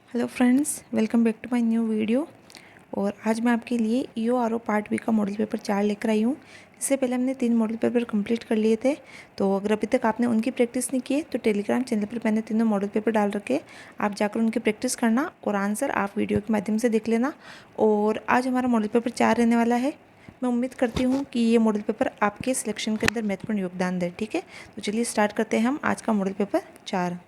Hello friends, welcome back to my new video. और आज मैं आपके लिए EORO पार्ट बी का मॉडल पेपर 4 लेकर आई हूँ। इससे पहले हमने 3 मॉडल पेपर कंप्लीट कर लिए थे, तो अगर अभी तक आपने उनकी प्रैक्टिस नहीं की है तो टेलीग्राम चैनल पर मैंने तीनों मॉडल पेपर डाल रखे, आप जाकर उनकी प्रैक्टिस करना और आंसर आप वीडियो के माध्यम से देख लेना। और आज हमारा मॉडल पेपर 4 रहने वाला है। मैं उम्मीद करती हूँ कि ये मॉडल पेपर आपके सिलेक्शन के अंदर महत्वपूर्ण योगदान दे। ठीक है, तो चलिए स्टार्ट करते हैं हम आज का मॉडल पेपर 4।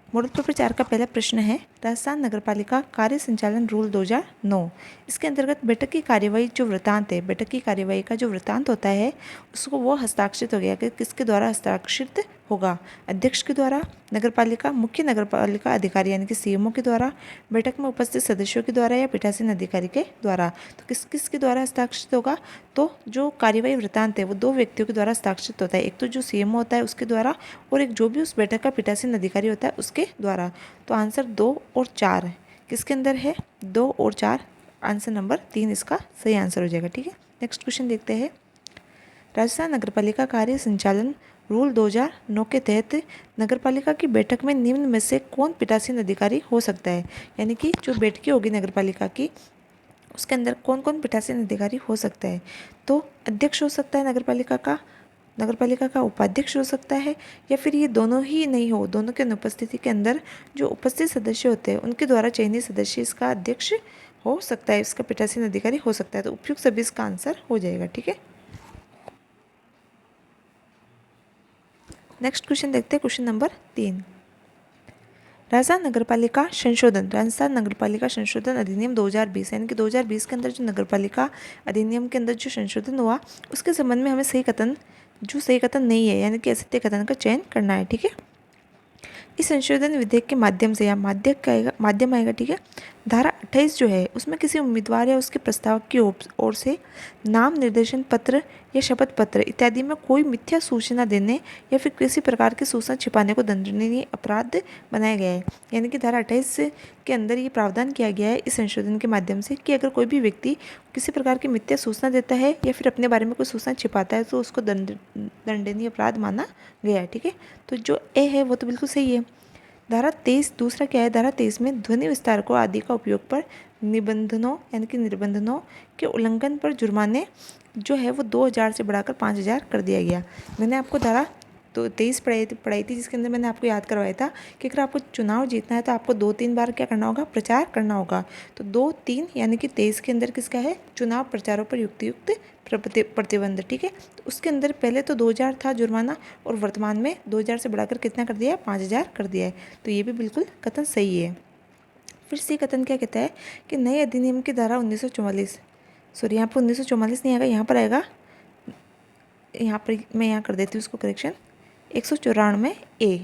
मॉडल पेपर 4 का पहला प्रश्न है, राजस्थान नगरपालिका कार्य संचालन रूल 2009। इसके अंतर्गत बैठक की कार्यवाही जो वृतांत है, बैठक की कार्यवाही का जो वृतांत होता है उसको वो हस्ताक्षरित हो गया कि किसके द्वारा हस्ताक्षरित होगा। अध्यक्ष के द्वारा, नगरपालिका मुख्य नगरपालिका अधिकारी यानी कि CMO के द्वारा, बैठक में उपस्थित सदस्यों के द्वारा या पीठासीन अधिकारी के द्वारा। तो किस किस के द्वारा हस्ताक्षरित होगा? तो जो कार्यवाही वृतांत है वो 2 व्यक्तियों के द्वारा हस्ताक्षरित होता है, एक तो जो CMO होता है उसके द्वारा और एक जो भी उस बैठक का पीठासीन अधिकारी होता है उसके द्वारा। तो आंसर 2 और 4 है। किसके अंदर है? 2 और 4। आंसर नंबर 3 इसका सही आंसर हो जाएगा। ठीक है, नेक्स्ट क्वेश्चन देखते हैं। राजस्थान नगरपालिका कार्य संचालन रूल 2009 के तहत नगरपालिका की बैठक में निम्न में से कौन पीठासीन अधिकारी हो सकता है? यानी कि जो बैठकें होगी नगरपालिका की उसके अंदर कौन कौन पीठासीन अधिकारी हो सकता है? तो अध्यक्ष हो सकता है नगरपालिका का उपाध्यक्ष हो सकता है, या फिर ये दोनों ही नहीं हो, दोनों के अनुपस्थिति के अंदर जो उपस्थित सदस्य होते हैं उनके द्वारा चयनित सदस्य इसका अध्यक्ष हो सकता है, इसका पीठासीन अधिकारी हो सकता है। तो उपयुक्त सभी इसका आंसर हो जाएगा। ठीक है, नेक्स्ट क्वेश्चन देखते हैं, क्वेश्चन नंबर 3। राजस्थान नगरपालिका संशोधन अधिनियम 2020 यानी कि 2020 के अंदर जो नगरपालिका अधिनियम के अंदर जो संशोधन हुआ उसके संबंध में हमें सही कथन नहीं है यानी कि असत्य कथन का चयन करना है। ठीक है, इस संशोधन विधेयक के माध्यम से या माध्यम आएगा। ठीक है, धारा 28 जो है उसमें किसी उम्मीदवार या उसके प्रस्तावक की ओर से नाम निर्देशन पत्र या शपथ पत्र इत्यादि में कोई मिथ्या सूचना देने या फिर किसी प्रकार की सूचना छिपाने को दंडनीय अपराध बनाया गया है। यानी कि धारा 28 के अंदर ये प्रावधान किया गया है इस संशोधन के माध्यम से कि अगर कोई भी व्यक्ति किसी प्रकार की मिथ्या सूचना देता है या फिर अपने बारे में कोई सूचना छिपाता है तो उसको दंडनीय अपराध माना गया है। ठीक है, तो जो ए है वो तो बिल्कुल सही है। धारा 23 दूसरा क्या है? धारा 23 में ध्वनि विस्तारकों आदि का उपयोग पर निबंधनों यानी कि निर्बंधनों के उल्लंघन पर जुर्माने जो है वो 2000 से बढ़ाकर 5000 कर दिया गया। मैंने आपको धारा तो 23 पढ़ाई थी जिसके अंदर मैंने आपको याद करवाया था कि अगर आपको चुनाव जीतना है तो आपको 2-3 बार क्या करना होगा? प्रचार करना होगा। तो 2-3 यानी कि 23 के अंदर किसका है? चुनाव प्रचारों पर युक्तियुक्त प्रतिबंध। ठीक है, तो उसके अंदर पहले तो 2000 था जुर्माना और वर्तमान में 2000 से बढ़ाकर कितना कर दिया है? 5000 कर दिया है। तो ये भी बिल्कुल कथन सही है। फिर सी कथन क्या कहता है कि नए अधिनियम की धारा 1944, सॉरी यहाँ पर 1944 नहीं आएगा, यहाँ पर आएगा, यहाँ पर मैं यहाँ कर देती हूँ उसको करेक्शन, 194A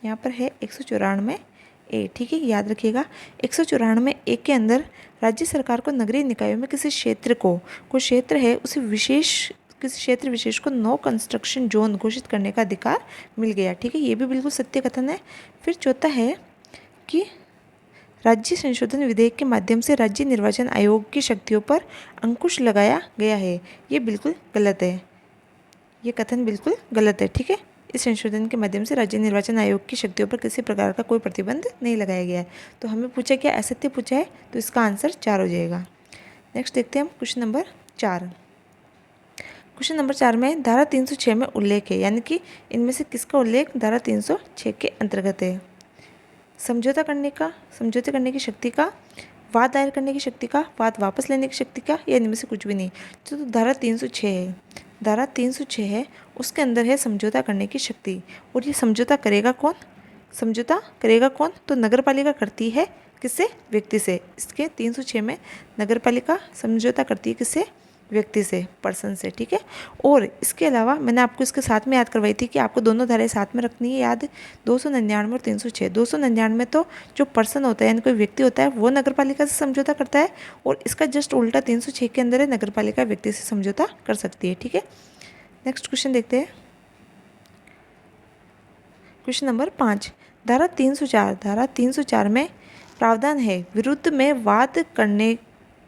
यहाँ पर है 194A। ठीक है, याद रखिएगा 194A के अंदर राज्य सरकार को नगरीय निकायों में किसी क्षेत्र को, कोई क्षेत्र है उसे किसी क्षेत्र विशेष को नो कंस्ट्रक्शन जोन घोषित करने का अधिकार मिल गया। ठीक है, ये भी बिल्कुल सत्य कथन है। फिर चौथा है कि राज्य संशोधन विधेयक के माध्यम से राज्य निर्वाचन आयोग की शक्तियों पर अंकुश लगाया गया है। ये बिल्कुल गलत है, ये कथन बिल्कुल गलत है। ठीक है, इस संशोधन के माध्यम से राज्य निर्वाचन आयोग की शक्तियों पर किसी प्रकार का कोई प्रतिबंध नहीं लगाया गया है। तो हमें पूछा क्या? असत्य पूछा है, तो इसका आंसर 4 हो जाएगा। नेक्स्ट देखते हैं हम क्वेश्चन नंबर 4। क्वेश्चन नंबर 4 में धारा 306 में उल्लेख है, यानी कि इनमें से किसका उल्लेख धारा 306 के अंतर्गत है? समझौते करने की शक्ति का, वाद दायर करने की शक्ति का, वाद वापस लेने की शक्ति का, या इनमें से कुछ भी नहीं। तो धारा 306 है, धारा 306 है, उसके अंदर है समझौता करने की शक्ति। और ये समझौता करेगा कौन? तो नगरपालिका करती है किससे? व्यक्ति से। इसके 306 में नगरपालिका समझौता करती है किससे? व्यक्ति से, पर्सन से। ठीक है, और इसके अलावा मैंने आपको इसके साथ में याद करवाई थी कि आपको दोनों धाराएं साथ में रखनी है याद, 299 और 306। 299 तो जो पर्सन होता है यानी कोई व्यक्ति होता है वो नगरपालिका से समझौता करता है, और इसका जस्ट उल्टा 306 के अंदर है नगरपालिका व्यक्ति से समझौता कर सकती है। ठीक है, नेक्स्ट क्वेश्चन देखते हैं, क्वेश्चन नंबर 5। धारा 304 में प्रावधान है विरुद्ध में वाद करने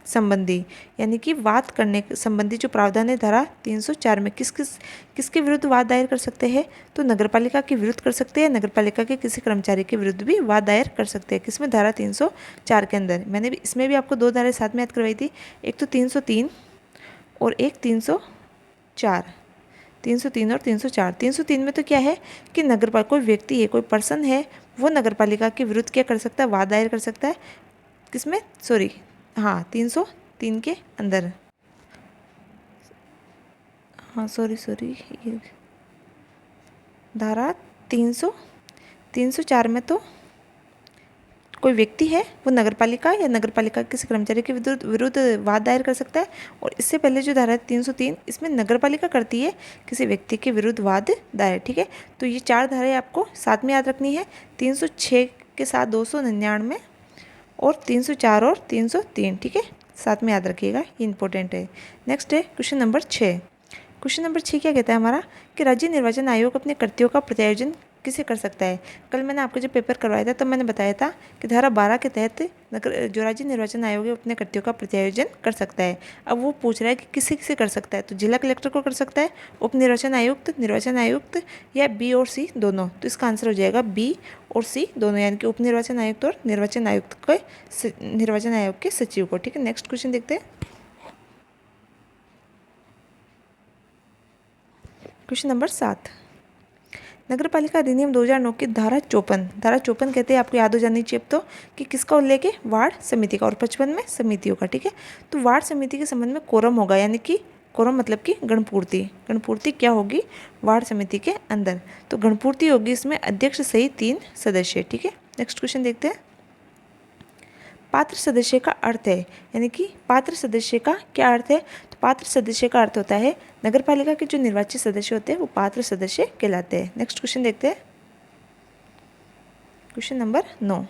संबंधी, यानी कि वाद करने संबंधी जो प्रावधान है धारा 304 में, किसके विरुद्ध वाद दायर कर सकते हैं? तो नगरपालिका के विरुद्ध कर सकते हैं, नगरपालिका के किसी कर्मचारी के विरुद्ध भी वाद दायर कर सकते हैं। किसमें? धारा 304 के अंदर। मैंने भी इसमें भी आपको 2 धाराएं साथ में याद करवाई थी, एक तो 303 और एक 304। 303 और 304। 303 में तो क्या है कि नगरपालिका कोई व्यक्ति है, कोई पर्सन है, वो नगरपालिका के विरुद्ध क्या कर सकता है? वाद दायर कर सकता है। किसमें? सॉरी, हाँ 303 के अंदर। हाँ सॉरी ये धारा 304 में तो कोई व्यक्ति है वो नगरपालिका या नगरपालिका के किसी कर्मचारी के विरुद्ध वाद दायर कर सकता है। और इससे पहले जो धारा है 303, इसमें नगरपालिका करती है किसी व्यक्ति के विरुद्ध वाद दायर। ठीक है, तो ये 4 धाराएं आपको साथ में याद रखनी है। 306 के साथ 299 और 304 और 303। ठीक है, साथ में याद रखिएगा, ये इंपॉर्टेंट है। नेक्स्ट है क्वेश्चन नंबर 6। क्वेश्चन नंबर 6 क्या कहता है हमारा कि राज्य निर्वाचन आयोग अपने कर्तव्यों का प्रत्यायोजन किसे कर सकता है? कल मैंने आपको जब पेपर करवाया था तब मैंने बताया था कि धारा 12 के तहत जो राज्य निर्वाचन आयोग है अपने कर्तव्यों का प्रत्यायोजन कर सकता है। अब वो पूछ रहा है कि किसे किसे कर सकता है, तो जिला कलेक्टर को कर सकता है, उप निर्वाचन आयुक्त या बी और सी दोनों। तो इसका आंसर हो जाएगा बी और सी दोनों, यानी कि उप निर्वाचन आयुक्त और निर्वाचन आयोग के सचिव को। ठीक है, नेक्स्ट क्वेश्चन देखते हैं। क्वेश्चन नंबर 7, नगरपालिका अधिनियम 2009 की धारा 54 कहते हैं, आपको याद हो जानी चाहिए अब तो, कि किसका उल्लेख है? वार्ड समिति का। और 55 में समितियों का। ठीक है, तो वार्ड समिति के संबंध में कोरम होगा, यानी कि कोरम मतलब कि गणपूर्ति क्या होगी वार्ड समिति के अंदर? तो गणपूर्ति होगी इसमें अध्यक्ष सहित 3 सदस्य। ठीक है, नेक्स्ट क्वेश्चन देखते हैं। पात्र सदस्य का अर्थ है, यानी कि पात्र सदस्य का क्या अर्थ है? तो पात्र सदस्य का अर्थ होता है नगरपालिका के जो निर्वाचित सदस्य होते हैं वो पात्र सदस्य कहलाते हैं। नेक्स्ट क्वेश्चन देखते हैं, क्वेश्चन नंबर 9।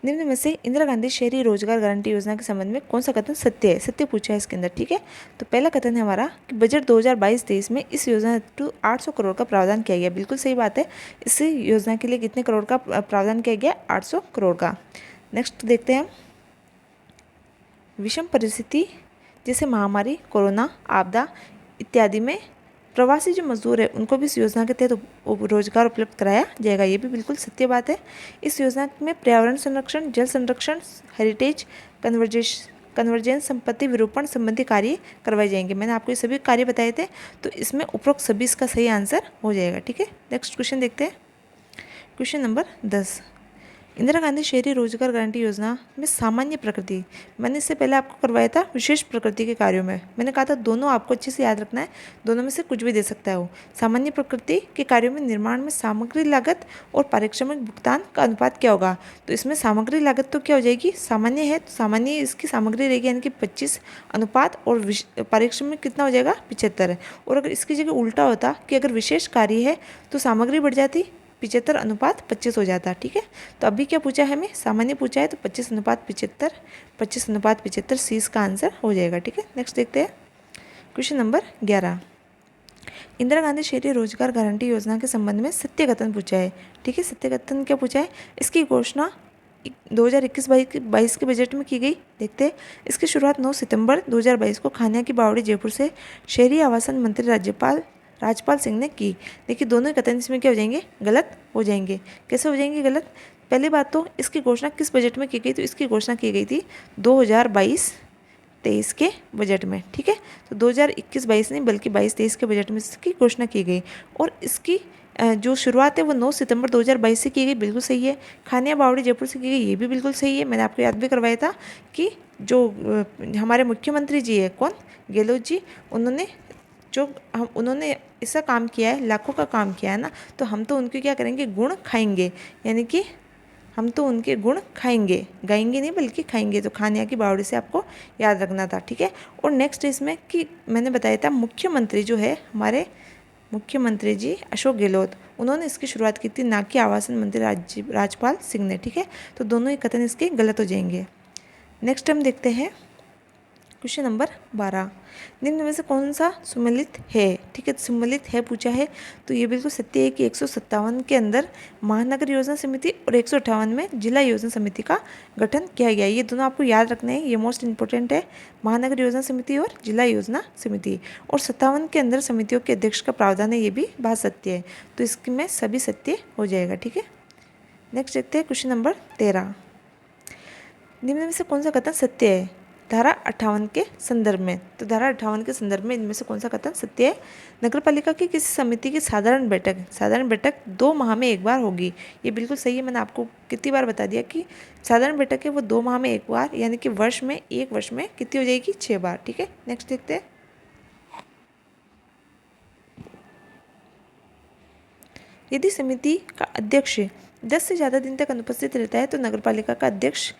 निम्न में से इंदिरा गांधी शहरी रोजगार गारंटी योजना के संबंध में कौन सा कथन सत्य है? सत्य पूछा है इसके अंदर। ठीक है, तो पहला कथन है हमारा कि बजट 2022-23 में इस योजना हेतु 800 करोड़ का प्रावधान किया गया। बिल्कुल सही बात है, इस योजना के लिए कितने करोड़ का प्रावधान किया गया? 800 करोड़ का। नेक्स्ट देखते हैं, विषम परिस्थिति जैसे महामारी, कोरोना, आपदा इत्यादि में प्रवासी जो मजदूर है उनको भी इस योजना के तहत रोजगार उपलब्ध कराया जाएगा। ये भी बिल्कुल सत्य बात है। इस योजना में पर्यावरण संरक्षण, जल संरक्षण, हेरिटेज कन्वर्जेंस, संपत्ति विरूपण संबंधी कार्य करवाए जाएंगे। मैंने आपको ये सभी कार्य बताए थे, तो इसमें उपरोक्त सभी इसका सही आंसर हो जाएगा। ठीक है, नेक्स्ट क्वेश्चन देखते हैं, क्वेश्चन नंबर 10। इंदिरा गांधी शहरी रोजगार गारंटी योजना में सामान्य प्रकृति, मैंने इससे पहले आपको करवाया था विशेष प्रकृति के कार्यों में। मैंने कहा था दोनों आपको अच्छे से याद रखना है, दोनों में से कुछ भी दे सकता है वो। सामान्य प्रकृति के कार्यों में निर्माण में सामग्री लागत और पारिश्रमिक भुगतान का अनुपात क्या होगा? तो इसमें सामग्री लागत तो क्या हो जाएगी? सामान्य है तो सामान्य इसकी सामग्री रहेगी, यानी कि 25 अनुपात, और पारिश्रमिक कितना हो जाएगा? 75 है। और अगर इसकी जगह उल्टा होता कि अगर विशेष कार्य है तो सामग्री बढ़ जाती, 75 अनुपात 25 हो जाता। ठीक है, तो अभी क्या पूछा है हमें? सामान्य पूछा है, तो 25 अनुपात 75 सी इसका आंसर हो जाएगा। ठीक है, नेक्स्ट देखते हैं, क्वेश्चन नंबर 11। इंदिरा गांधी शहरी रोजगार गारंटी योजना के संबंध में सत्य कथन पूछा है। ठीक है, सत्य कथन क्या पूछा है? इसकी घोषणा 2021-22 के बजट में की गई। देखते हैं, इसकी शुरुआत 9 सितंबर 2022 को खानिया की बावड़ी जयपुर से शहरी आवासन मंत्री राजपाल सिंह ने की। देखिए दोनों कथन इसमें क्या हो जाएंगे? गलत हो जाएंगे। कैसे हो जाएंगे गलत? पहली बात तो इसकी घोषणा किस बजट में की गई? तो इसकी घोषणा की गई थी 2022-23 के बजट में। ठीक है, तो 2021-22 नहीं बल्कि 22-23 के बजट में इसकी घोषणा की गई। और इसकी जो शुरुआत है वो 9 सितंबर 2022 से की गई, बिल्कुल सही है। खानिया बावड़ी जयपुर से की गई, ये भी बिल्कुल सही है। मैंने आपको याद भी करवाया था कि जो हमारे मुख्यमंत्री जी है, कौन? गहलोत जी, उन्होंने ऐसा काम किया है, लाखों का काम किया है ना, तो हम तो उनके क्या करेंगे? गुण खाएंगे, यानी कि हम तो उनके गुण खाएंगे, गाएंगे नहीं बल्कि खाएंगे। तो खानिया की बावड़ी से आपको याद रखना था। ठीक है, और नेक्स्ट इसमें कि मैंने बताया था मुख्यमंत्री जो है हमारे मुख्यमंत्री जी अशोक गहलोत, उन्होंने इसकी शुरुआत की थी, ना कि आवासन मंत्री राजपाल सिंह ने। ठीक है, तो दोनों ही कथन इसके गलत हो जाएंगे। नेक्स्ट हम देखते हैं क्वेश्चन नंबर 12, निम्न में से कौन सा सुमेलित है? ठीक है, सुमेलित है पूछा है, तो ये बिल्कुल सत्य है कि 157 के अंदर महानगर योजना समिति और 158 में जिला योजना समिति का गठन किया गया। ये दोनों आपको याद रखने हैं, ये मोस्ट इंपॉर्टेंट है, महानगर योजना समिति और जिला योजना समिति। और 57 के अंदर समितियों के अध्यक्ष का प्रावधान है, ये भी बात सत्य है, तो इसमें सभी सत्य हो जाएगा। ठीक है, नेक्स्ट देखते हैं क्वेश्चन नंबर 13, निम्न में से कौन सा कथन सत्य है? धारा 58 के संदर्भ में, तो धारा 58 के संदर्भ में इनमें से कौन सा कथन सत्य है? नगरपालिका की किसी समिति की साधारण बैठक 2 माह में एक बार होगी। ये बिल्कुल सही है, मैंने आपको कितनी बार बता दिया कि साधारण बैठक है वो 2 माह में एक बार, यानी कि वर्ष में कितनी हो जाएगी? 6 बार। ठीक है, नेक्स्ट देखते हैं, यदि समिति का अध्यक्ष 10 से ज़्यादा दिन तक अनुपस्थित रहता है तो नगरपालिका का अध्यक्ष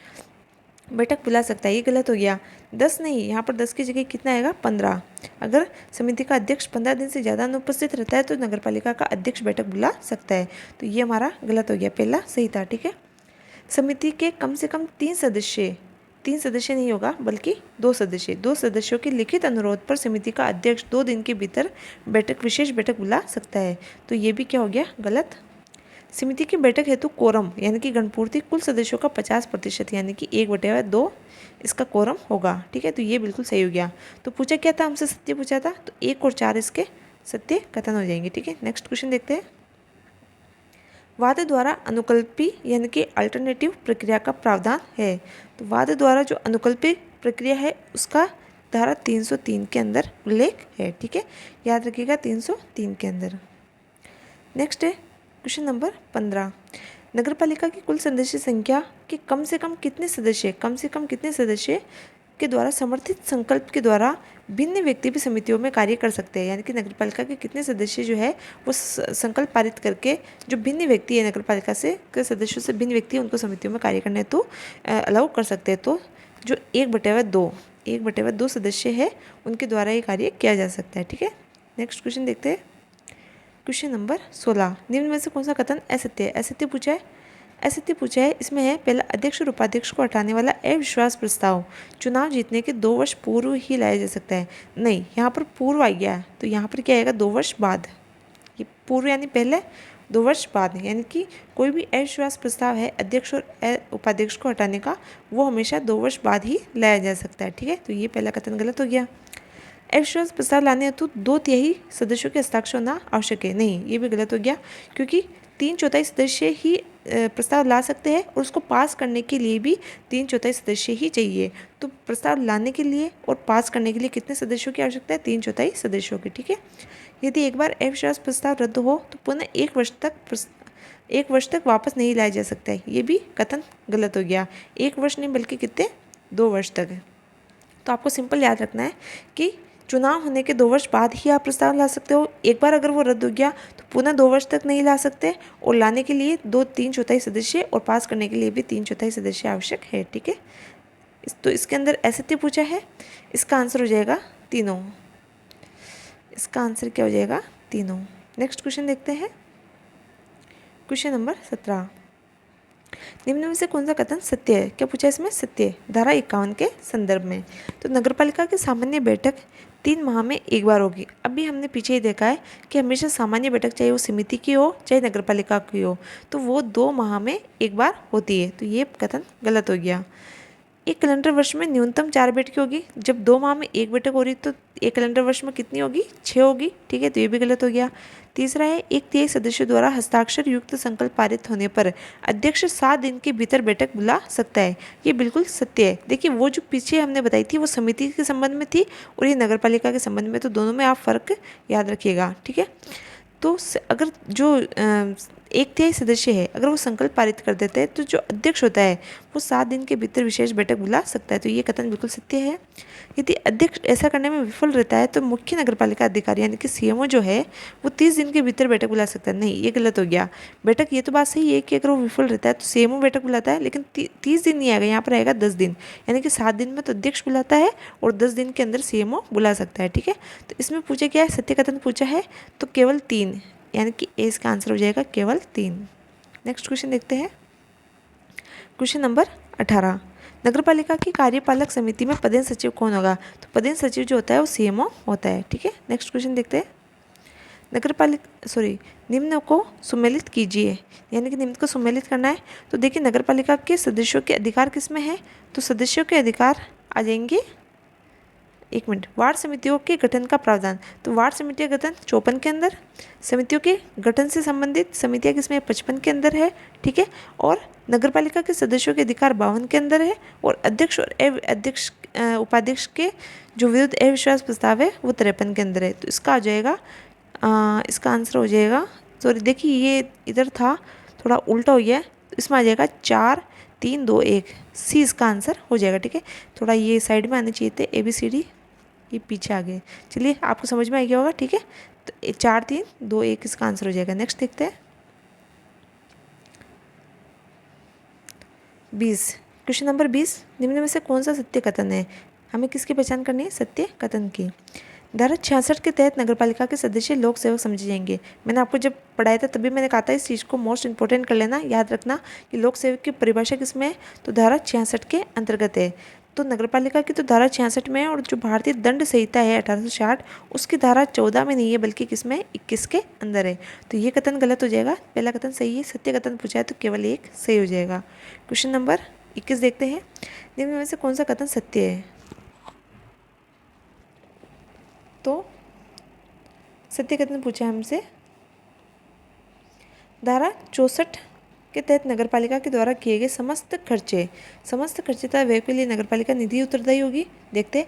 बैठक बुला सकता है। ये गलत हो गया, 10 नहीं, यहाँ पर 10 की जगह कितना आएगा? 15। अगर समिति का अध्यक्ष 15 दिन से ज़्यादा अनुपस्थित रहता है तो नगरपालिका का अध्यक्ष बैठक बुला सकता है, तो ये हमारा गलत हो गया, पहला सही था। ठीक है, समिति के कम से कम 3 सदस्य नहीं होगा बल्कि 2 सदस्यों के लिखित अनुरोध पर समिति का अध्यक्ष 2 दिन के भीतर विशेष बैठक बुला सकता है, तो ये भी क्या हो गया? गलत। समिति की बैठक हेतु कोरम यानी कि गणपूर्ति कुल सदस्यों का 50% यानी कि 1/2 इसका कोरम होगा। ठीक है, तो ये बिल्कुल सही हो गया। तो पूछा क्या था हमसे? सत्य पूछा था, तो 1 और 4 इसके सत्य कथन हो जाएंगे। ठीक है, नेक्स्ट क्वेश्चन देखते हैं, वाद द्वारा अनुकल्पी यानी कि अल्टरनेटिव प्रक्रिया का प्रावधान है। तो वाद द्वारा जो अनुकल्पी प्रक्रिया है उसका धारा 303 के अंदर उल्लेख है। ठीक है, याद रखिएगा 303 के अंदर। नेक्स्ट है क्वेश्चन नंबर 15, नगरपालिका की कुल सदस्य संख्या के कम से कम कितने सदस्य के द्वारा समर्थित संकल्प के द्वारा भिन्न व्यक्ति भी समितियों में कार्य कर सकते हैं, यानी कि नगरपालिका के कितने सदस्य जो है वो संकल्प पारित करके जो भिन्न व्यक्ति है नगरपालिका से के सदस्यों से भिन्न व्यक्ति उनको समितियों में कार्य करने तो अलाउ कर सकते हैं। तो जो 1/2 सदस्य है उनके द्वारा ये कार्य किया जा सकता है। ठीक है, नेक्स्ट क्वेश्चन देखते हैं, क्वेश्चन नंबर 16, निम्न में से कौन सा कथन असत्य है? असत्य पूछा है, इसमें है पहला, अध्यक्ष और उपाध्यक्ष को हटाने वाला अविश्वास प्रस्ताव चुनाव जीतने के 2 वर्ष पूर्व ही लाया जा सकता है। नहीं, यहाँ पर पूर्व आ गया है, तो यहाँ पर क्या आएगा? 2 वर्ष बाद। ये पूर्व यानी पहले, 2 वर्ष बाद, यानी कि कोई भी अविश्वास प्रस्ताव है अध्यक्ष और उपाध्यक्ष को हटाने का, वो हमेशा 2 वर्ष बाद ही लाया जा सकता है। ठीक है, तो ये पहला कथन गलत हो गया। अविश्वास प्रस्ताव लाने हेतु 2/3 सदस्यों के हस्ताक्षर होना आवश्यक है। नहीं, ये भी गलत हो गया, क्योंकि 3/4 सदस्य ही प्रस्ताव ला सकते हैं और उसको पास करने के लिए भी 3/4 सदस्य ही चाहिए। तो प्रस्ताव लाने के लिए और पास करने के लिए कितने सदस्यों की आवश्यकता है? 3/4 सदस्यों की। ठीक है, यदि एक बार अविश्वास प्रस्ताव रद्द हो तो पुनः 1 वर्ष तक वापस नहीं लाया जा सकता है। ये भी कथन गलत हो गया, 1 वर्ष नहीं बल्कि कितने? 2 वर्ष तक है। तो आपको सिंपल याद रखना है कि चुनाव होने के 2 वर्ष बाद ही आप प्रस्ताव ला सकते हो। एक बार अगर वो रद्द हो गया तो पुनः 2 वर्ष तक नहीं ला सकते, और लाने के लिए 3/4 सदस्य और पास करने के लिए भी 3/4 सदस्य आवश्यक है। ठीक है, तो इसके अंदर असत्य पूछा है, इसका आंसर हो जाएगा तीनों। इसका आंसर क्या हो जाएगा? तीनों। नेक्स्ट क्वेश्चन देखते हैं, क्वेश्चन नंबर 17, निम्न में से कौन सा कथन सत्य है? क्या पूछा इसमें? सत्य, धारा 51 के संदर्भ में। तो नगरपालिका की सामान्य बैठक 3 माह में एक बार होगी। अभी हमने पीछे ही देखा है कि हमेशा सामान्य बैठक चाहे वो समिति की हो चाहे नगरपालिका की हो तो वो 2 माह में एक बार होती है, तो ये कथन गलत हो गया। एक कैलेंडर वर्ष में न्यूनतम 4 बैठकें होगी। जब 2 माह में एक बैठक हो रही तो एक कैलेंडर वर्ष में कितनी होगी? 6 होगी। ठीक है, तो ये भी गलत हो गया। तीसरा है, 1/3 सदस्यों द्वारा हस्ताक्षर युक्त संकल्प पारित होने पर अध्यक्ष 7 दिन के भीतर बैठक बुला सकता है। ये बिल्कुल सत्य है। देखिए, वो जो पीछे हमने बताई थी वो समिति के संबंध में थी और ये नगरपालिका के संबंध में, तो दोनों में आप फर्क याद रखिएगा। ठीक है, तो अगर जो 1/3 सदस्य है अगर वो संकल्प पारित कर देते हैं तो जो अध्यक्ष होता है वो 7 दिन के भीतर विशेष बैठक बुला सकता है, तो ये कथन बिल्कुल सत्य है। यदि अध्यक्ष ऐसा करने में विफल रहता है तो मुख्य नगरपालिका अधिकारी यानी कि सीएमओ जो है वो 30 दिन के भीतर बैठक बुला सकता है। नहीं, ये गलत हो गया। बैठक, ये तो बात सही है कि अगर वो विफल रहता है तो सीएमओ बैठक बुलाता है, लेकिन 30 दिन नहीं आएगा, यहाँ पर आएगा 10 दिन, यानी कि 7 दिन में तो अध्यक्ष बुलाता है और 10 दिन के अंदर सीएमओ बुला सकता है। ठीक है, तो इसमें पूछा क्या है? सत्य कथन पूछा है, तो केवल 3, यानी कि ए इसका आंसर हो जाएगा केवल 3। नेक्स्ट क्वेश्चन देखते हैं, क्वेश्चन नंबर 18, नगरपालिका की कार्यपालक समिति में पदेन सचिव कौन होगा? तो पदेन सचिव जो होता है वो सीएमओ होता है। ठीक है, नेक्स्ट क्वेश्चन देखते हैं। निम्न को सुमेलित कीजिए, यानी कि निम्न को सुमेलित करना है। तो देखिए, नगरपालिका के सदस्यों के अधिकार किसमें है? तो सदस्यों के अधिकार आ जाएंगे, एक मिनट, वार्ड समितियों के गठन का प्रावधान। तो वार्ड समिति का गठन 54 के अंदर, समितियों के गठन से संबंधित समितियां किसमें? 55 के अंदर है। ठीक है, और नगरपालिका के सदस्यों के अधिकार 52 के अंदर है, और अध्यक्ष और अध्यक्ष उपाध्यक्ष के जो विरुद्ध अविश्वास प्रस्ताव है वो 53 के अंदर है। तो इसका आ जाएगा, इसका आंसर हो जाएगा, सॉरी देखिए ये इधर था, थोड़ा उल्टा हो गया है, इसमें आ जाएगा 4 3 2 1, सी इसका आंसर हो जाएगा। ठीक है, थोड़ा ये साइड में आने चाहिए थे, ABCD ये पीछे आ गए। चलिए, आपको समझ में आ गया होगा। ठीक है, तो 4 3 2 1 इसका आंसर हो जाएगा। नेक्स्ट देखते हैं 20, क्वेश्चन नंबर 20, निम्न में से कौन सा सत्य कथन है? हमें किसकी पहचान करनी है? सत्य कथन की। धारा 66 के तहत नगरपालिका के सदस्य लोक सेवक समझे जाएंगे। मैंने आपको जब पढ़ाया था तभी मैंने कहा था इस चीज़ को मोस्ट इंपॉर्टेंट कर लेना, याद रखना कि लोक सेवक की परिभाषा किसमें है? तो धारा 66 के अंतर्गत है। तो नगरपालिका की तो धारा 66 में है, और जो भारतीय दंड संहिता है 1860 उसकी धारा 14 में नहीं है, बल्कि किसमें? 21 के अंदर है। तो ये कथन गलत हो जाएगा, पहला कथन सही है। सत्य कथन पूछा है तो केवल एक सही हो जाएगा। क्वेश्चन नंबर 21 देखते हैं, निम्न में से कौन सा कथन सत्य है? तो सत्य कथन पूछा है हमसे, धारा 64 के तहत नगरपालिका के द्वारा किए गए समस्त खर्चे तथा व्यय के लिए नगरपालिका निधि उत्तरदायी होगी। देखते हैं,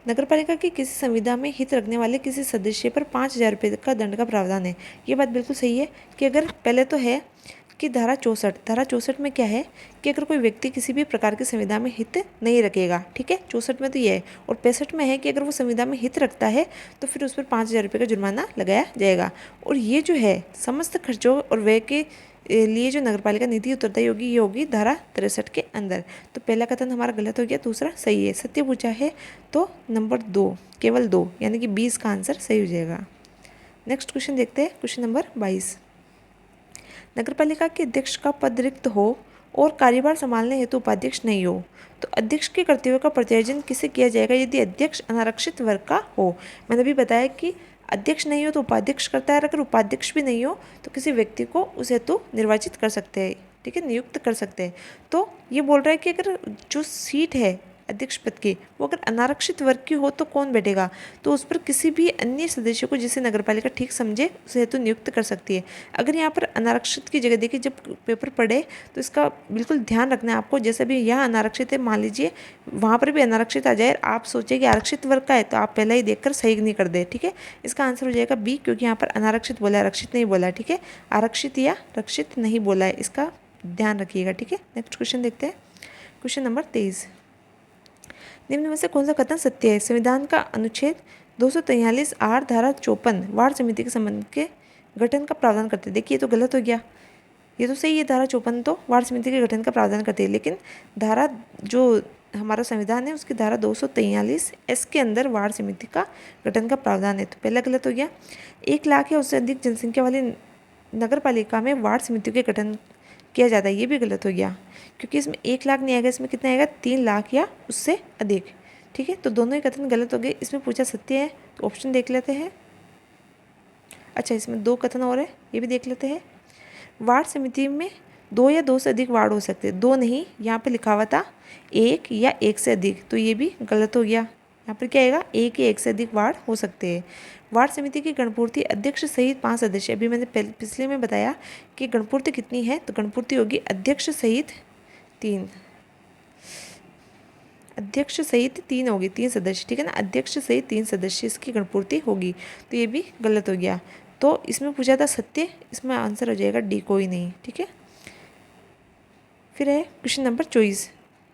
नगरपालिका की किसी संविदा में हित रखने वाले किसी सदस्य पर 5,000 रुपये का दंड का प्रावधान है। ये बात बिल्कुल सही है कि अगर पहले तो है कि धारा 64 में क्या है कि अगर कोई व्यक्ति किसी भी प्रकार की संविदा में हित नहीं रखेगा, ठीक है, 64 में तो ये है, और 65 में है कि अगर वो संविदा में हित रखता है तो फिर उस पर 5,000 रुपये का जुर्माना लगाया जाएगा। और ये जो है समस्त खर्चों और व्यय के लिए जो नगरपालिका निधि उत्तरदायी होगी ये होगी धारा 63 के अंदर। तो पहला कथन हमारा गलत हो गया, दूसरा सही है। सत्य पूछा है तो नंबर 2, केवल 2, यानी कि 20 का आंसर सही हो जाएगा। नेक्स्ट क्वेश्चन देखते हैं, क्वेश्चन नंबर 22, नगरपालिका के अध्यक्ष का पद रिक्त हो और कार्यभार संभालने हेतु उपाध्यक्ष नहीं हो तो अध्यक्ष के कर्तव्यों का प्रत्यायोजन किसे किया जाएगा यदि अध्यक्ष अनारक्षित वर्ग का हो? मैंने भी बताया कि अध्यक्ष नहीं हो तो उपाध्यक्ष करता है, अगर उपाध्यक्ष भी नहीं हो तो किसी व्यक्ति को उस हेतु निर्वाचित कर सकते हैं, ठीक है, नियुक्त कर सकते हैं। तो ये बोल रहा है कि अगर जो सीट है अध्यक्ष पद की वो अगर अनारक्षित वर्ग की हो तो कौन बैठेगा? तो उस पर किसी भी अन्य सदस्य को जिसे नगरपालिका ठीक समझे उस हेतु नियुक्त कर सकती है। अगर यहाँ पर अनारक्षित की जगह देखिए, जब पेपर पढ़े तो इसका बिल्कुल ध्यान रखना है आपको। जैसे भी यहाँ अनारक्षित है, मान लीजिए वहाँ पर भी अनारक्षित आ जाए, आप सोचे कि आरक्षित वर्ग का है तो आप पहले ही देखकर सही नहीं कर दे, ठीक है। इसका आंसर हो जाएगा बी, क्योंकि यहाँ पर अनारक्षित बोला है, आरक्षित नहीं बोला है, ठीक है। आरक्षित या रक्षित नहीं बोला है, इसका ध्यान रखिएगा, ठीक है। नेक्स्ट क्वेश्चन देखते हैं, क्वेश्चन नंबर 23, निम्न में से कौन सा कथन सत्य है? संविधान का अनुच्छेद 243 आर धारा 54 वार्ड समिति के संबंध के गठन का प्रावधान करते हैं। देखिए ये तो गलत हो गया, ये तो सही है, धारा 54 तो वार्ड समिति के गठन का प्रावधान करती है, लेकिन धारा जो हमारा संविधान है उसकी धारा 243 एस के अंदर वार्ड समिति का गठन का प्रावधान है, तो पहला गलत हो गया। 1 लाख या उससे अधिक जनसंख्या वाली नगर पालिका में वार्ड समिति के गठन किया जाता है, ये भी गलत हो गया, क्योंकि इसमें 1 लाख नहीं आएगा, इसमें कितना आएगा 3 लाख या उससे अधिक, ठीक है। तो दोनों ही कथन गलत हो गए। इसमें पूछा सत्य है तो ऑप्शन देख लेते हैं। अच्छा, इसमें 2 कथन और है, ये भी देख लेते हैं। वार्ड समिति में 2 या 2 से अधिक वार्ड हो सकते हैं, 2 नहीं, यहाँ पे लिखा हुआ था 1 या 1 से अधिक, तो ये भी गलत हो गया। यहाँ पर क्या आएगा 1 या 1 से अधिक वार्ड हो सकते हैं। वार्ड समिति की गणपूर्ति अध्यक्ष सहित 5 सदस्य, अभी मैंने पिछले में बताया कि गणपूर्ति कितनी है, तो गणपूर्ति होगी अध्यक्ष सहित 3, अध्यक्ष सहित 3 होगी, 3 सदस्य, ठीक है ना, अध्यक्ष सहित 3 सदस्य इसकी गणपूर्ति होगी, तो ये भी गलत हो गया। तो इसमें पूछा था सत्य, इसमें आंसर हो जाएगा डी, कोई नहीं, ठीक है। फिर है क्वेश्चन नंबर 24,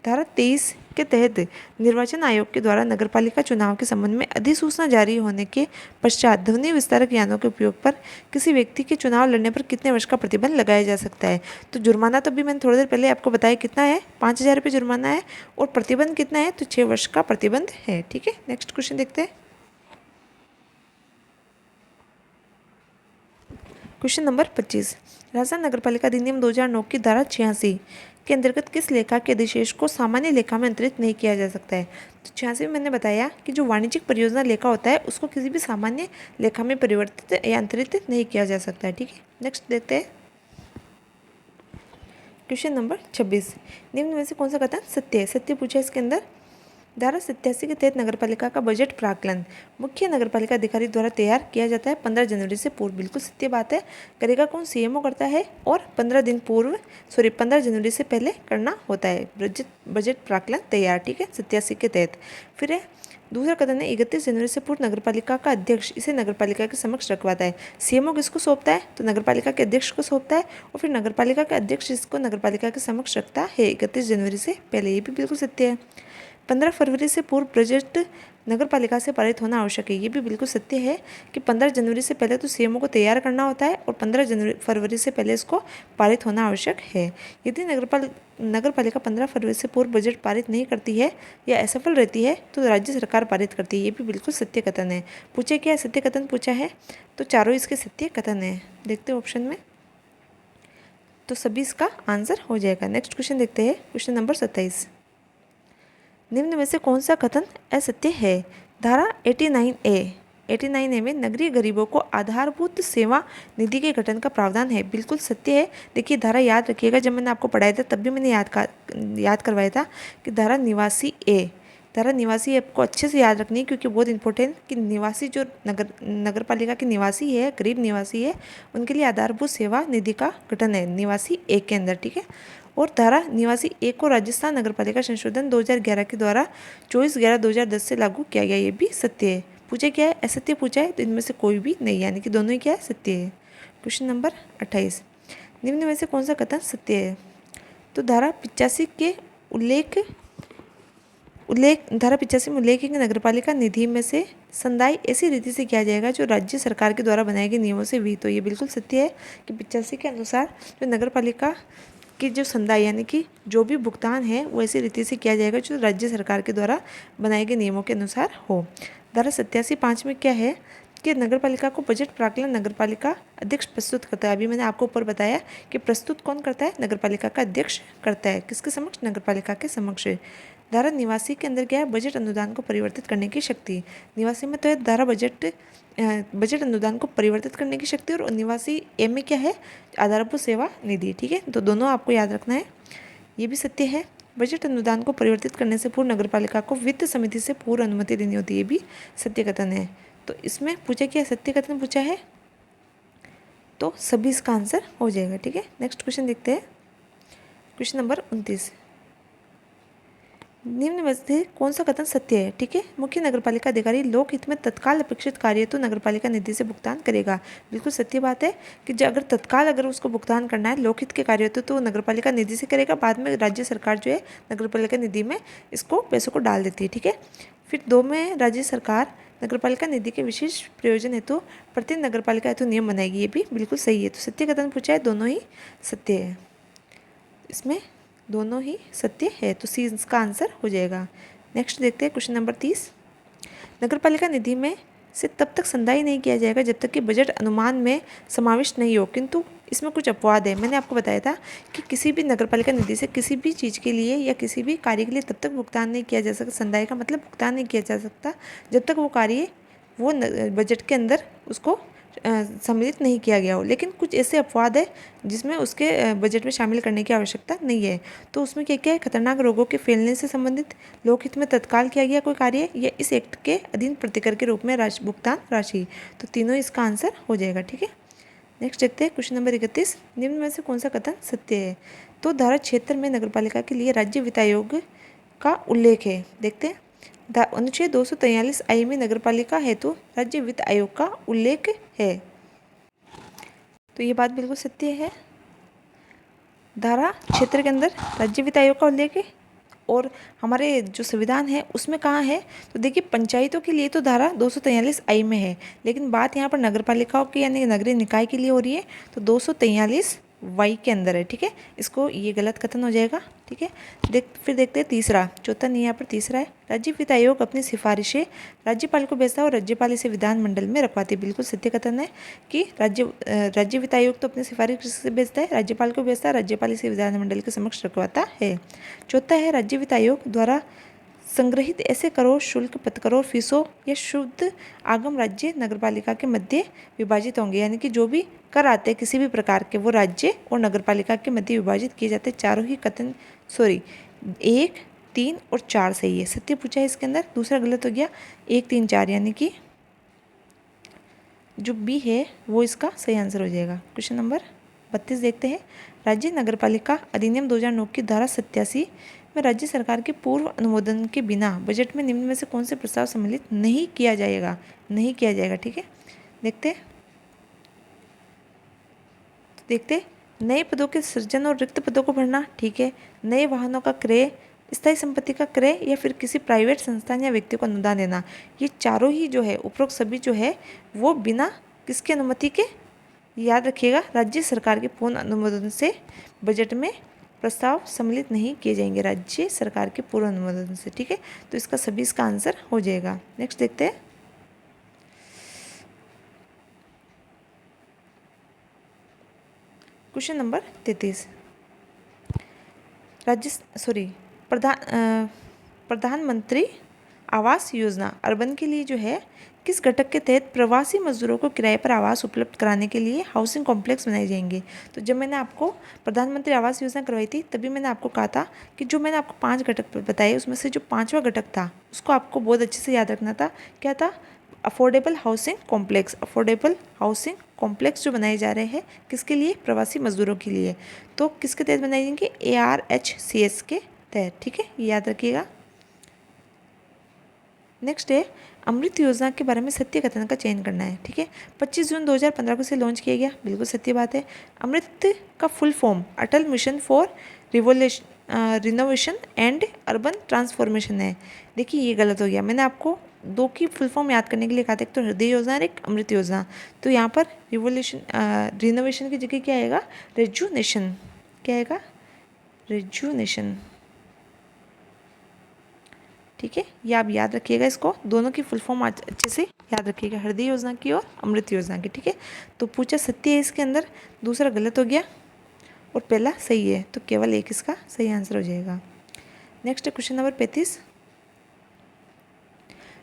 धारा 23 के तहत निर्वाचन आयोग के द्वारा नगरपालिका चुनाव के संबंध में अधिसूचना जारी होने के पश्चात ध्वनि विस्तारक यानों के उपयोग पर किसी व्यक्ति के चुनाव लड़ने पर कितने वर्ष का प्रतिबंध लगाया जा सकता है? तो जुर्माना तो भी मैंने थोड़ी देर पहले आपको बताया कितना है, 5,000 रुपये जुर्माना है, और प्रतिबंध कितना है, तो 6 वर्ष का प्रतिबंध है, ठीक है। नेक्स्ट क्वेश्चन देखते हैं, क्वेश्चन नंबर 25, राजस्थान नगरपालिका अधिनियम 2009 की धारा 86 के अंतर्गत किस लेखा के अधिशेष को सामान्य लेखा में अंतरित नहीं किया जा सकता है। तो 86 में मैंने बताया कि जो वाणिज्यिक परियोजना लेखा होता है उसको किसी भी सामान्य लेखा में परिवर्तित या अंतरित नहीं किया जा सकता है। ठीक है, नेक्स्ट देखते हैं क्वेश्चन नंबर 26। निम्न में से कौन सा कथन सत्य है? सत्य पूछा इसके अंदर। धारा 87 के तहत नगरपालिका का बजट प्राक्कलन मुख्य नगरपालिका अधिकारी द्वारा तैयार किया जाता है 15 जनवरी से पूर्व। बिल्कुल सत्य बात है। करेगा कौन? सीएमओ करता है और 15 जनवरी से पहले करना होता है बजट प्राक्कलन तैयार। ठीक है, 87 के तहत। फिर है दूसरा कथन है 31 जनवरी से पूर्व नगरपालिका का अध्यक्ष इसे नगरपालिका के समक्ष रखवाता है। सीएमओ किसको सौंपता है? तो नगरपालिका के अध्यक्ष को सौंपता है और फिर नगरपालिका का अध्यक्ष इसको नगरपालिका के समक्ष रखता है 31 जनवरी से पहले। ये भी बिल्कुल सत्य है। 15 फरवरी से पूर्व बजट नगरपालिका से पारित होना आवश्यक है। ये भी बिल्कुल सत्य है कि 15 जनवरी से पहले तो सीएमओ को तैयार करना होता है और 15 फरवरी से पहले इसको पारित होना आवश्यक है। यदि नगरपालिका 15 फरवरी से पूर्व बजट पारित नहीं करती है या असफल रहती है तो राज्य सरकार पारित करती है। ये भी बिल्कुल सत्य कथन है। पूछे क्या सत्य कथन पूछा है? तो चारों इसके सत्य कथन है। देखते हैं ऑप्शन में, तो सभी इसका आंसर हो जाएगा। नेक्स्ट क्वेश्चन देखते हैं, क्वेश्चन नंबर 27। निम्न में से कौन सा कथन असत्य है? धारा 89A में नगरीय गरीबों को आधारभूत सेवा निधि के गठन का प्रावधान है। बिल्कुल सत्य है। देखिए धारा याद रखिएगा, जब मैंने आपको पढ़ाया था तब भी मैंने याद करवाया था कि धारा निवासी आपको अच्छे से याद रखनी है क्योंकि बहुत इंपॉर्टेंट कि निवासी जो नगरपालिका के निवासी है, गरीब निवासी है, उनके लिए आधारभूत सेवा निधि का गठन है निवासी 1 के अंदर। ठीक है, और धारा निवासी 1 को राजस्थान नगरपालिका संशोधन 2011 के द्वारा 24/11/2010 से लागू किया गया। ये भी सत्य है। पूछे क्या है? असत्य पूछा है, तो इनमें से कोई भी नहीं, यानी कि दोनों ही क्या है? सत्य है। Question number 28। निम्न में से कौन सा कथन सत्य है? तो धारा 85 में उल्लेख है कि नगरपालिका निधि में से संदाय ऐसी रीति से किया जाएगा जो राज्य सरकार के द्वारा बनाए गए नियमों से विहित हो। ये बिल्कुल सत्य है कि 85 के अनुसार जो नगरपालिका कि जो संदाय यानी कि जो भी भुगतान है वो ऐसी रीति से किया जाएगा जो राज्य सरकार के द्वारा बनाए गए नियमों के अनुसार हो। धारा 87(5) में क्या है कि नगरपालिका को बजट प्राक्कलन नगरपालिका अध्यक्ष प्रस्तुत करता है। अभी मैंने आपको ऊपर बताया कि प्रस्तुत कौन करता है? नगरपालिका का अध्यक्ष करता है। किसके समक्ष? नगरपालिका के समक्ष। धारा निवासी के अंदर क्या है? बजट अनुदान को परिवर्तित करने की शक्ति। निवासी में तो है धारा बजट अनुदान को परिवर्तित करने की शक्ति, और निवासी ए में क्या है? आधारभूत सेवा निधि। ठीक है, तो दोनों आपको याद रखना है। ये भी सत्य है। बजट अनुदान को परिवर्तित करने से पूर्व नगरपालिका को वित्त समिति से पूर्व अनुमति लेनी होती है। ये भी सत्य कथन है। तो इसमें पूछा क्या? सत्य कथन पूछा है, तो सभी इसका आंसर हो जाएगा। ठीक है, नेक्स्ट क्वेश्चन देखते हैं, क्वेश्चन नंबर 29। निम्न में से कौन सा कथन सत्य है? ठीक है, मुख्य नगरपालिका अधिकारी लोकहित में तत्काल अपेक्षित कार्य तो नगरपालिका निधि से भुगतान करेगा। बिल्कुल सत्य बात है कि जो अगर उसको भुगतान करना है लोकहित के कार्य तो नगरपालिका निधि से करेगा। बाद में राज्य सरकार जो है नगरपालिका निधि में इसको पैसों को डाल देती है। ठीक है, फिर 2 में राज्य सरकार नगरपालिका निधि के विशेष प्रयोजन हेतु प्रत्येक नगरपालिका हेतु नियम बनाएगी। ये भी बिल्कुल सही है। तो सत्य कथन पूछा है, दोनों ही सत्य है। इसमें दोनों ही सत्य है, तो सी इसका आंसर हो जाएगा। नेक्स्ट देखते हैं, क्वेश्चन नंबर 30। नगरपालिका निधि में से तब तक संदाय नहीं किया जाएगा जब तक कि बजट अनुमान में समाविष्ट नहीं हो, किंतु इसमें कुछ अपवाद है। मैंने आपको बताया था कि किसी भी नगरपालिका निधि से किसी भी चीज़ के लिए या किसी भी कार्य के लिए तब तक भुगतान नहीं किया जा सकता। संदाय का मतलब भुगतान नहीं किया जा सकता जब तक वो कार्य वो बजट के अंदर उसको सम्मिलित नहीं किया गया हो। लेकिन कुछ ऐसे अपवाद है जिसमें उसके बजट में शामिल करने की आवश्यकता नहीं है। तो उसमें क्या क्या है? खतरनाक रोगों के फैलने से संबंधित, लोकहित में तत्काल किया गया कोई कार्य, या इस एक्ट के अधीन प्रतिकर के रूप में भुगतान राशि। तो तीनों इसका आंसर हो जाएगा। ठीक है, नेक्स्ट देखते हैं, क्वेश्चन नंबर 31। निम्न में से कौन सा कथन सत्य है? तो धारा 76 में नगरपालिका के लिए राज्य वित्त आयोग का उल्लेख है। देखते हैं, अनुच्छेद 243 में नगरपालिका हेतु राज्य वित्त आयोग का उल्लेख है। तो ये बात बिल्कुल सत्य है। धारा क्षेत्र के अंदर राज्य वित्त आयोग का उल्लेख है, और हमारे जो संविधान है उसमें कहाँ है? तो देखिए, पंचायतों के लिए तो धारा 243 में है, लेकिन बात यहाँ पर नगरपालिकाओं की यानी नगरीय निकाय के लिए हो रही है। तो 243 वाई के अंदर है, ठीक है। इसको ये गलत कथन हो जाएगा, ठीक है। फिर देखते हैं तीसरा, चौथा नहीं, यहाँ पर तीसरा है। राज्य वित्त आयोग अपनी सिफारिशें राज्यपाल को भेजता है और राज्यपाल इसे विधानमंडल में रखवाती है। बिल्कुल सत्य कथन है कि राज्य वित्त आयोग तो अपनी सिफारिश से भेजता है, राज्यपाल को भेजता है, राज्यपाल इसे विधानमंडल के समक्ष रखवाता है। चौथा है, राज्य वित्त आयोग द्वारा संग्रहित ऐसे करों, शुल्क, पथकरों, फीसों या शुद्ध आगम राज्य नगरपालिका के मध्य विभाजित होंगे। यानी कि जो भी कर आते हैं किसी भी प्रकार के, वो राज्य और नगरपालिका के मध्य विभाजित किए जाते हैं। चारों ही कथन 1, 3 और 4 सही है। सत्य पूछा है इसके अंदर, दूसरा गलत हो गया। 1, 3, 4 यानी कि जो बी है वो इसका सही आंसर हो जाएगा। क्वेश्चन नंबर 32 देखते हैं। राज्य नगरपालिका अधिनियम 2009 की धारा 87 में राज्य सरकार के पूर्व अनुमोदन के बिना बजट में निम्न में से कौन से प्रस्ताव सम्मिलित नहीं किया जाएगा, नहीं किया जाएगा, ठीक है। देखते नए पदों के सृजन और रिक्त पदों को भरना, ठीक है। नए वाहनों का क्रय, स्थायी संपत्ति का क्रय या फिर किसी प्राइवेट संस्थान या व्यक्ति को अनुदान देना, ये चारों ही जो है उपरोक्त सभी जो है वो बिना किसकी अनुमति के, याद रखिएगा, राज्य सरकार के पूर्ण अनुमोदन से बजट में प्रस्ताव सम्मिलित नहीं किए जाएंगे, राज्य सरकार के पूर्ण अनुमोदन से, ठीक है। तो इसका सभी इसका आंसर हो जाएगा। नेक्स्ट देखते हैं। Question number 33। प्रधानमंत्री आवास योजना अर्बन के लिए जो है किस घटक के तहत प्रवासी मजदूरों को किराए पर आवास उपलब्ध कराने के लिए हाउसिंग कॉम्प्लेक्स बनाए जाएंगे। तो जब मैंने आपको प्रधानमंत्री आवास योजना करवाई थी तभी मैंने आपको कहा था कि जो मैंने आपको 5 घटक बताए उसमें से जो 5वां घटक था उसको आपको बहुत अच्छे से याद रखना था। क्या था? Affordable housing complex. Affordable housing complex जो बनाए जा रहे हैं किसके लिए? प्रवासी मजदूरों के लिए। तो किसके तहत बनाए जाएंगे? ARHCS के तहत, ठीक है, ये याद रखिएगा। नेक्स्ट है अमृत योजना के बारे में सत्य कथन का चयन करना है, ठीक है। 25 जून 2015 को इसे लॉन्च किया गया, बिल्कुल सत्य बात है। अमृत का full form Atal mission for renovation and urban transformation है। देखिए ये गलत हो गया, मैंने आपको 2 की फुल फॉर्म याद करने के लिए कहा था, एक तो हृदय योजना और एक अमृत योजना। तो यहाँ पर रिनोवेशन की जगह क्या आएगा? रेजुनेशन। क्या आएगा? रेजुनेशन, ठीक है। ये आप याद रखिएगा, इसको दोनों की फुल फॉर्म अच्छे से याद रखिएगा, हृदय योजना की और अमृत योजना की, ठीक है। तो पूछा सत्य है इसके अंदर, दूसरा गलत हो गया और पहला सही है, तो केवल एक इसका सही आंसर हो जाएगा। नेक्स्ट है क्वेश्चन नंबर 35।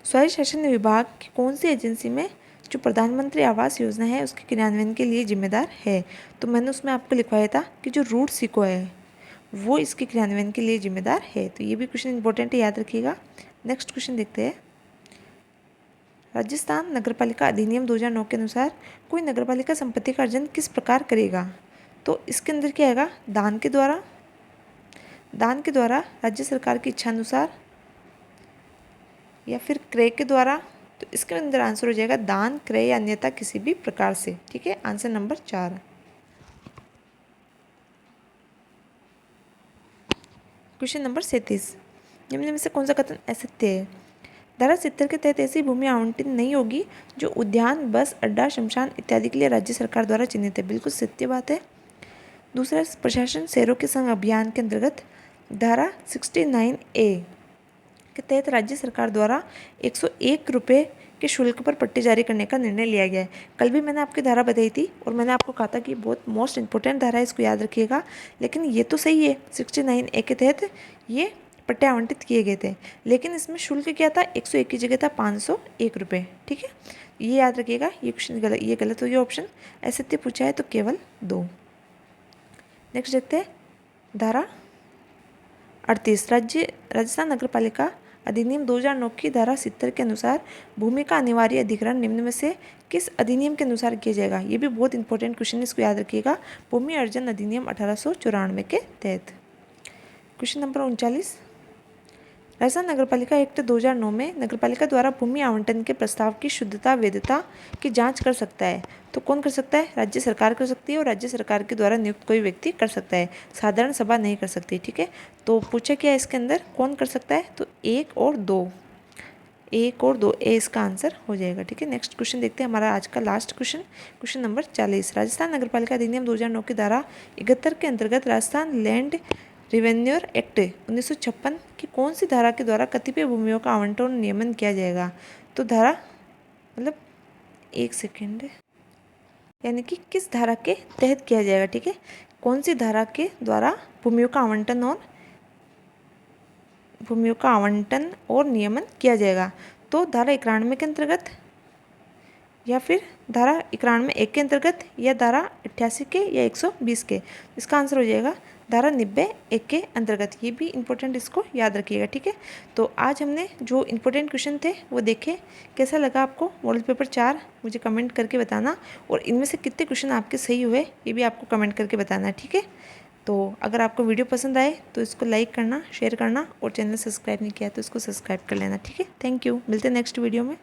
स्वायत्त शासन विभाग की कौन सी एजेंसी में जो प्रधानमंत्री आवास योजना है उसके क्रियान्वयन के लिए जिम्मेदार है? तो मैंने उसमें आपको लिखवाया था कि जो रूट सिको है वो इसके क्रियान्वयन के लिए जिम्मेदार है। तो ये भी क्वेश्चन इंपॉर्टेंट है, याद रखिएगा। नेक्स्ट क्वेश्चन देखते हैं। राजस्थान नगरपालिका अधिनियम 2009 के अनुसार कोई नगरपालिका संपत्ति का अर्जन किस प्रकार करेगा? तो इसके अंदर क्या आएगा? दान के द्वारा, दान के द्वारा, राज्य सरकार की इच्छा अनुसार, या फिर क्रय के द्वारा। तो इसके अंदर आंसर हो जाएगा दान, क्रय या अन्यथा किसी भी प्रकार से, ठीक है। Answer number 4। Question number 37। निम्न में से कौन सा कथन असत्य है? धारा 70 के तहत ऐसी भूमि आवंटित नहीं होगी जो उद्यान, बस अड्डा, शमशान इत्यादि के लिए राज्य सरकार द्वारा चिन्हित है, बिल्कुल सत्य बात है। दूसरा, प्रशासन शहरों के संग अभियान के अंतर्गत धारा 69A के तहत राज्य सरकार द्वारा 101 रुपये के शुल्क पर पट्टे जारी करने का निर्णय लिया गया है। कल भी मैंने आपकी धारा बताई थी और मैंने आपको कहा था कि बहुत मोस्ट इंपॉर्टेंट धारा है, इसको याद रखिएगा। लेकिन ये तो सही है, 69A के तहत ये पट्टे आवंटित किए गए थे, लेकिन इसमें शुल्क क्या था? 101 की जगह था 501 रुपये, ठीक है। ये याद रखिएगा। ये क्वेश्चन गलत, ये गलत हो गया ऑप्शन। असत्य पूछा है तो केवल 2। नेक्स्ट देखते हैं धारा 38। राजस्थान नगरपालिका अधिनियम 2009 की धारा 70 के अनुसार भूमि का अनिवार्य अधिग्रहण निम्न में से किस अधिनियम के अनुसार किया जाएगा? ये भी बहुत इंपॉर्टेंट क्वेश्चन है, इसको याद रखिएगा। भूमि अर्जन अधिनियम 1894 के तहत। Question number 39। राजस्थान नगरपालिका एक्ट 2009 में नगरपालिका द्वारा भूमि आवंटन के प्रस्ताव की शुद्धता, वैधता की जांच कर सकता है। तो कौन कर सकता है? राज्य सरकार कर सकती है और राज्य सरकार के द्वारा नियुक्त कोई व्यक्ति कर सकता है, साधारण सभा नहीं कर सकती, ठीक है। तो पूछा क्या है इसके अंदर, कौन कर सकता है? तो 1 और 2, 1 और 2, ए इसका आंसर हो जाएगा। ठीक है, नेक्स्ट क्वेश्चन देखते हैं, हमारा आज का last question, question number 40। Rajasthan नगरपालिका अधिनियम 2009 की धारा 71 के अंतर्गत राजस्थान लैंड रिवेन्यू एक्ट 1956 की कौन सी धारा के द्वारा कतिपय भूमियों का आवंटन और नियमन किया जाएगा? तो धारा मतलब 1 सेकेंड, यानी कि किस धारा के तहत किया जाएगा? ठीक है, कौन सी धारा के द्वारा भूमियों का आवंटन और नियमन किया जाएगा? तो धारा 91 के अंतर्गत, या फिर धारा 91(1) के अंतर्गत, या धारा 88 के, या 120 के। इसका आंसर हो जाएगा धारा 90(1) के अंतर्गत। ये भी इंपॉर्टेंट, इसको याद रखिएगा। ठीक है, तो आज हमने जो इंपॉर्टेंट क्वेश्चन थे वो देखे। कैसा लगा आपको मॉडल पेपर 4 मुझे कमेंट करके बताना, और इनमें से कितने क्वेश्चन आपके सही हुए ये भी आपको कमेंट करके बताना है। ठीक है, तो अगर आपको वीडियो पसंद आए तो इसको लाइक करना, शेयर करना, और चैनल सब्सक्राइब नहीं किया तो इसको सब्सक्राइब कर लेना। ठीक है, थैंक यू, मिलते हैं नेक्स्ट वीडियो में।